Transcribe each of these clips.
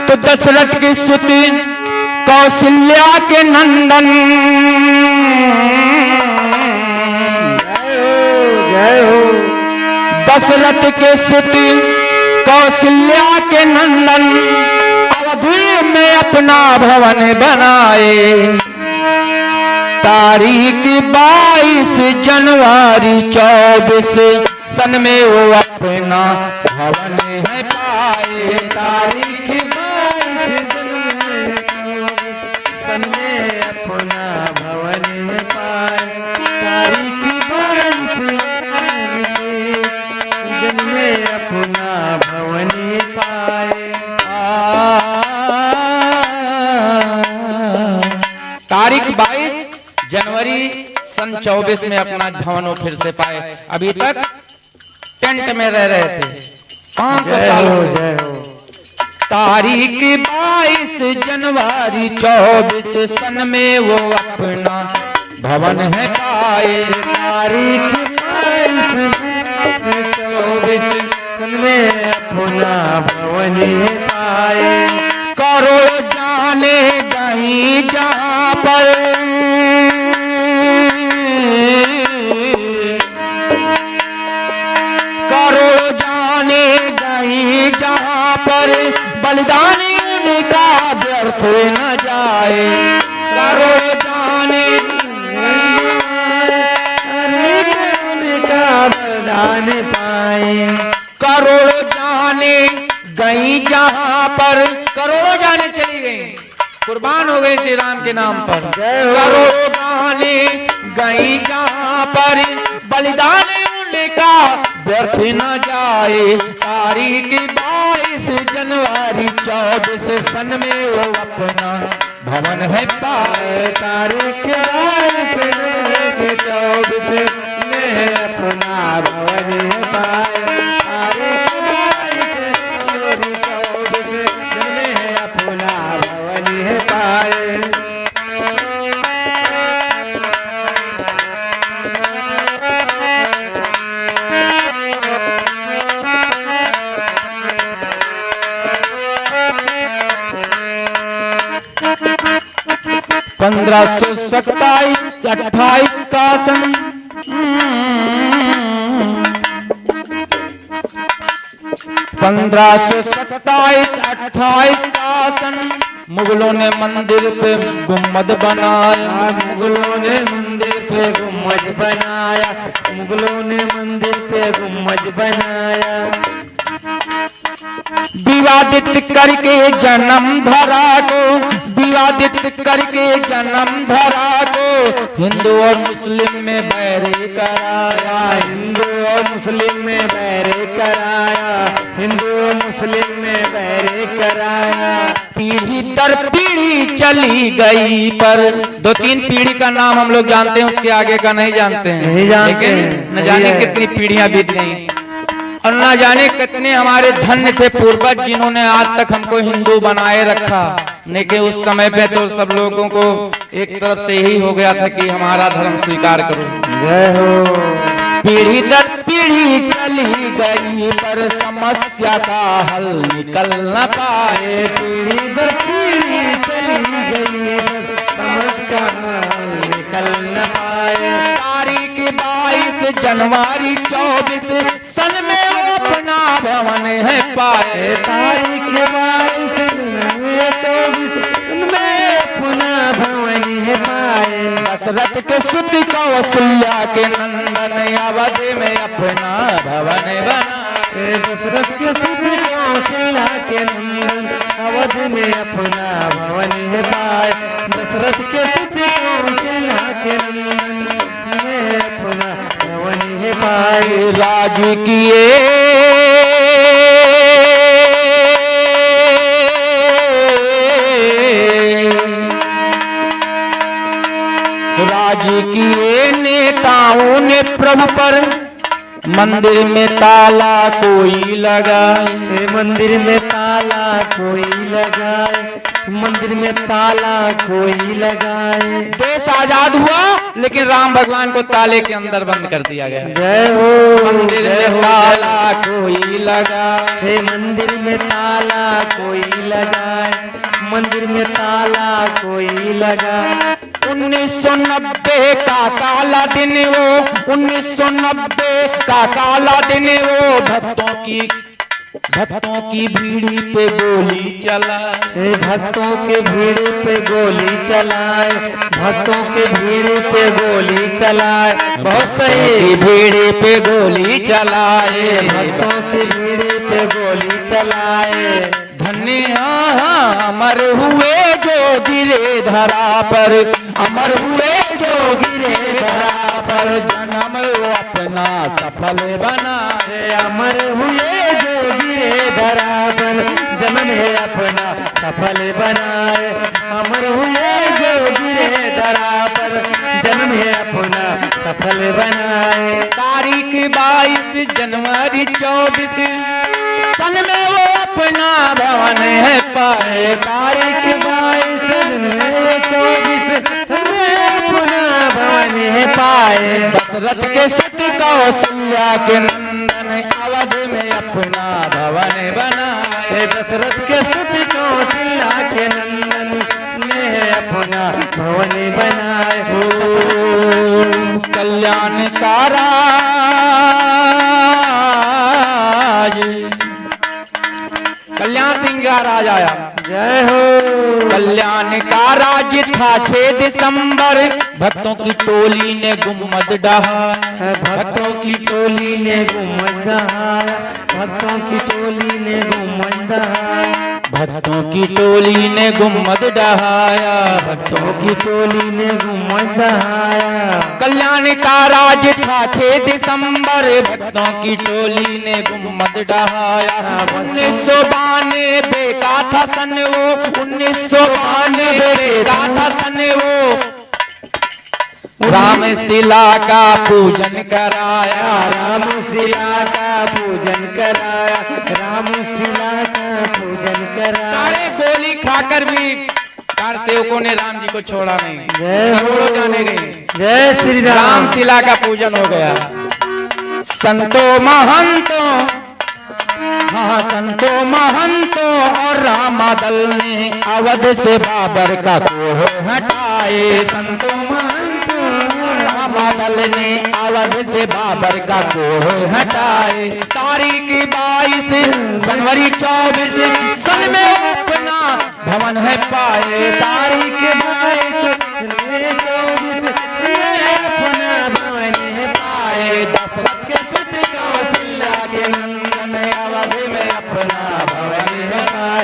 तो दशरथ की सुति कौशल्या के नंदन, जय हो दशरथ के सुति कौशल्या के नंदन, अवधि में अपना भवन बनाए। तारीख 22 जनवरी 24 सन में वो अपना भवन है पाए। तारीख 22 सन में अपना भवन है पाए। तारीख 22 जन में अपना भवन पाए। तारीख 22 जनवरी सन 24 में अपना भवन फिर से पाए। अभी तक टेंट में रह रहे थे 500 साल से। तारीख 22 जनवरी 24 सन में वो अपना भवन है पाए। तारीख 22 24 सन में अपना भवन है पाए। करोड़ जाने गई जहाँ पर, करोड़ जाने गई जहाँ पर, बलिदानी उनका व्यर्थ न जाए। करोड़ जाने उनका बलिदान पाए। करोड़ जाने गई जहाँ पर, करोड़ों जाने चली गई, कुर्बान हो गए श्री राम के नाम पर। करोड़ों जाने गई जहाँ पर, बलिदान उनका व्यर्थ न जाए। तारीख 22 जनवरी 24 सन में वो अपना भवन है पाए। तारीख 22 जनवरी 24 में अपना भवन है पाए। तारीख 22 जनवरी 24 में अपना भवन है पाए। 1527 28 का सन, 1527 28 का सन, मुगलों ने मंदिर पे गुम्मद बनाया। मुगलों ने मंदिर पे गुम्मज बनाया। मुगलों ने मंदिर पे गुम्मज बनाया। विवादित करके जन्म धरा को, विवादित करके जन्म धरा को, हिंदू और मुस्लिम में बैर कराया। हिंदू और मुस्लिम में बैर कराया। हिंदू और मुस्लिम में बैर कराया। पीढ़ी दर पीढ़ी चली गई, पर 2-3 पीढ़ी का नाम हम लोग जानते हैं, उसके आगे का नहीं जानते हैं। नहीं जानते लेकिन हैं। न जाने कितनी पीढ़ियां बीत गई और न जाने कितने हमारे धन्य थे पूर्वज जिन्होंने आज तक हमको हिंदू बनाए रखा। लेकिन उस समय पे तो सब लोगों को एक तरफ से यही हो गया था कि हमारा धर्म स्वीकार करो। जय हो। पीढ़ी दर पीढ़ी चली गई, पर समस्या का हल निकल न पाए। पीढ़ी दर पीढ़ी चली गई, समस्या निकल न पाए। तारीख 22 जनवरी 24 सन में वो अपना भवन है पाए। तारीख 22 जनवरी 24 में अपना भवन है पाए। दशरथ के सुत कौशल्या के नंदन, अवधि में अपना भवन बनाए। दशरथ के सुत कौशल्या के नंदन, अवधि में अपना भवन है पाए। दशरथ के सुत कौशल्या के नंदन में अपना भवन है पाए। राज किए राज किए नेताओं ने प्रभु पर, मंदिर में ताला कोई लगाए। मंदिर में ताला कोई लगाए। मंदिर में ताला कोई लगाए। देश आजाद हुआ लेकिन राम भगवान को ताले के अंदर बंद कर दिया गया। जय हो। मंदिर में ताला कोई लगा, हे मंदिर में ताला कोई लगाए, मंदिर में ताला कोई लगा। 1990 का काला दिन वो, 1990 का काला दिन वो, भक्तों की भीड़ पे गोली चला, भक्तों के भीड़ पे गोली चलाए, भक्तों के भीड़ पे गोली चलाए। बहुत सही। भीड़ पे गोली चलाए, भक्तों की भीड़ पे गोली चलाए। धन्य अमर हुए जो गिरे धरा पर, अमर हुए जो गिरे धरा पर, जन्म वो अपना सफल बनाए। अमर हुए जो गिरे धरा पर, जन्म है अपना सफल बनाए। अमर हुए जो गिरे धरा पर, जन्म है अपना सफल बनाए। तारीख 22 जनवरी 24 सन में वो अपना भवन है पाए। तारीख 22 जनवरी 24 में अपना भवन है पाए। दशरथ के सुत कौशल्या के नंदन अवध में अपना भवन बनाए। दशरथ के सुत कौशल्या के नंदन ने अपना भवन बनाए। कल्याण का कल्याण सिंह का राज आया। जय हो। कल्याण का राज था 6 दिसंबर, भक्तों की टोली ने गुम्मद डहा, भक्तों की टोली ने गुम्मद डहाया, भक्तों की टोली ने गुम्मद डहाया, भक्तों की टोली ने गुम्मद डहाया, भक्तों की टोली ने गुम्मद डहाया। कल्याण का राज था 6 दिसंबर, भक्तों की टोली ने गुम्मद डहाया। 1992 का था सन वो, 1992 का था सन वो, राम शिला का पूजन कराया, राम शिला का पूजन कराया, राम शिला का पूजन कराया। सारे गोली खाकर भी चार सेवकों ने राम जी को छोड़ा नहीं। जय हो। जाने गए। जय श्री राम। राम शिला का पूजन हो गया। संतों महंतों, हाँ संतों महंतों और रामादल ने अवध से बाबर का कोह हटाए। संतों महंतों रामादल ने अवध से बाबर का कोह हटाए। तारीख 22 जनवरी 24 सन में अपना भवन है पाए। तारीख 22 जनवरी 24 में अपना भवन है पाए। दशरथ के सुत कौशल्या के नंदन अवध में अपना भवन है पाए।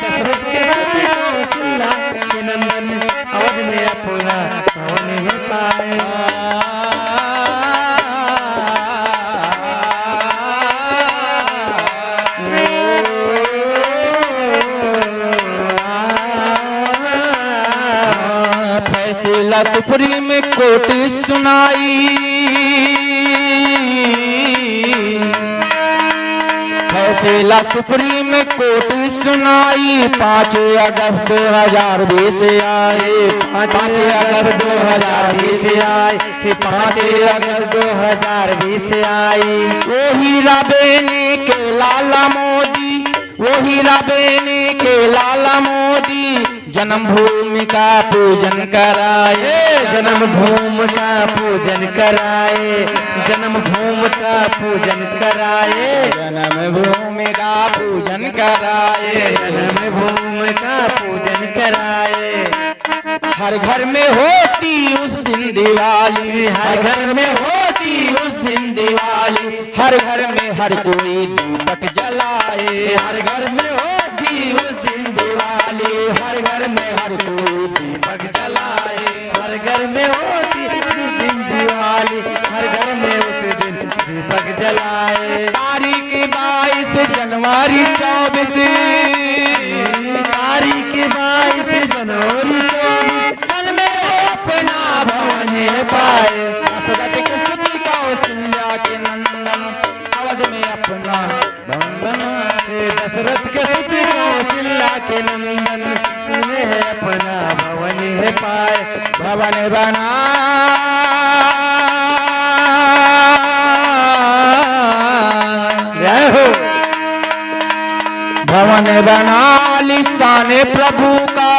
दशरथ के सुत कौशल्या के नंदन अवध में अपना भवन है पाए। फैसला सुप्रीम कोर्ट सुनाई, फैसला सुप्रीम कोर्ट सुनाई। 5 अगस्त 2020 आए, 5 अगस्त 2020 आए, 5 अगस्त 2020 आई। वो हीरा बेने के लाला मोदी, वो हीरा बेने के लाला मोदी जन्मभूमि का पूजन कराए। जन्मभूमि का पूजन कराए, जन्मभूमि का पूजन कराए, जन्मभूमि का पूजन कराए, जन्मभूमि का पूजन कराए। हर घर में होती उस दिन दिवाली, हर घर में होती उस दिन दिवाली। हर घर में हर कोई दीपक जलाए, हर घर में होती उस दिन दिवाली। हर घर में हर कोई दीपक जलाए, हर घर में होती उस दिन दिवाली, हर घर में उस दिन दीपक जलाए। तारीख 22 जनवरी 24, तारीख 22 जनवरी 24 सन में अपना भवन है पाए। दशरथ के सुत कौशल्या के नंदन अवध में अपना भवन बनाए। दशरथ के सुत कौशल्या के नंदन में अपना भवन है पाए। भवन बना दिवाली शान प्रभु का,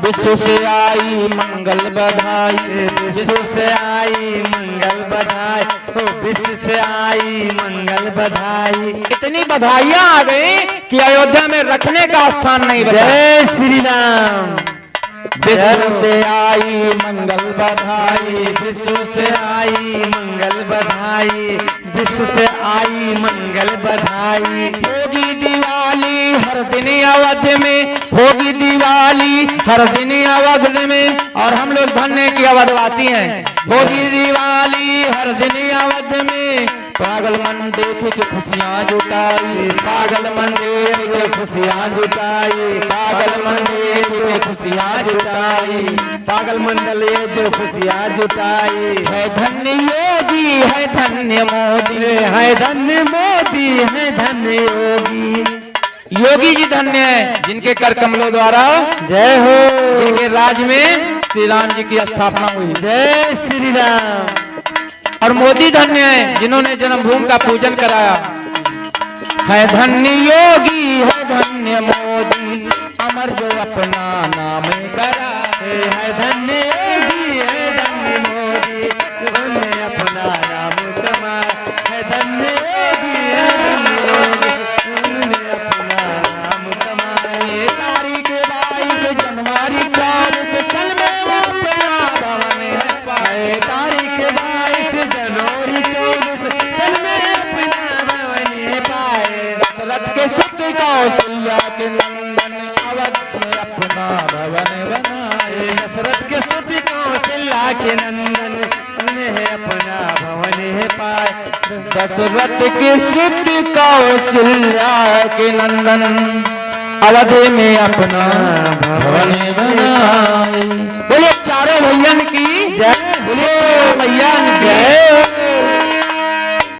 विश्व से आई मंगल बधाई। विश्व से आई मंगल बधाई, ओ विश्व से आई मंगल बधाई। इतनी बधाइयां आ गई कि अयोध्या में रखने का स्थान नहीं बचा। जय श्री राम। विश्व से आई मंगल बधाई, विश्व से आई मंगल बधाई, विश्व से आई मंगल बधाई। होगी दिवाली हर दिन अवध में, होगी दिवाली हर दिन अवध में, और हम लोग धन्य की अवधवासी हैं। होगी दिवाली हर दिन अवध में, पागल मन देख के खुशियां जुटाई, पागल मन देख के खुशियां जुटाई, पागल मन देख के खुशियां जुटाई। पागल मंडल ये जो खुशियां जुटाई। है धन्य योगी, है धन्य मोदी, है धन्य मोदी, है धन्य योगी। योगी जी धन्य है जिनके कर कमलों द्वारा, जय हो, जिनके राज में श्री राम जी की स्थापना हुई। जय श्री राम। और मोदी धन्य है जिन्होंने जन्मभूमि का पूजन कराया। है धन्य योगी, है धन्य मोदी, अमर जो अपना नाम करा। है धन्य योगी, है धन्य मोदी, जिन्होंने अपना नाम कमाया। है धन्य योगी, है धन्य मोदी, जिन्होंने अपना नाम कमाया। तारीख 22 जनवरी 24 सन में वो अपना भवन है पाए। तारीख 22 जनवरी 24 सन में अपना भवन है पाए। दशरथ के सुत कौशल्या के नंदन, अवध में अपना भवन बनाए। दशरथ के सुत कौशल्या के नंदन, उन्हें अपना भवन है पाए। दशरथ के सुत कौशल्या के नंदन, अवध में अपना भवन बनाए। बोले चारों भैयन की जय।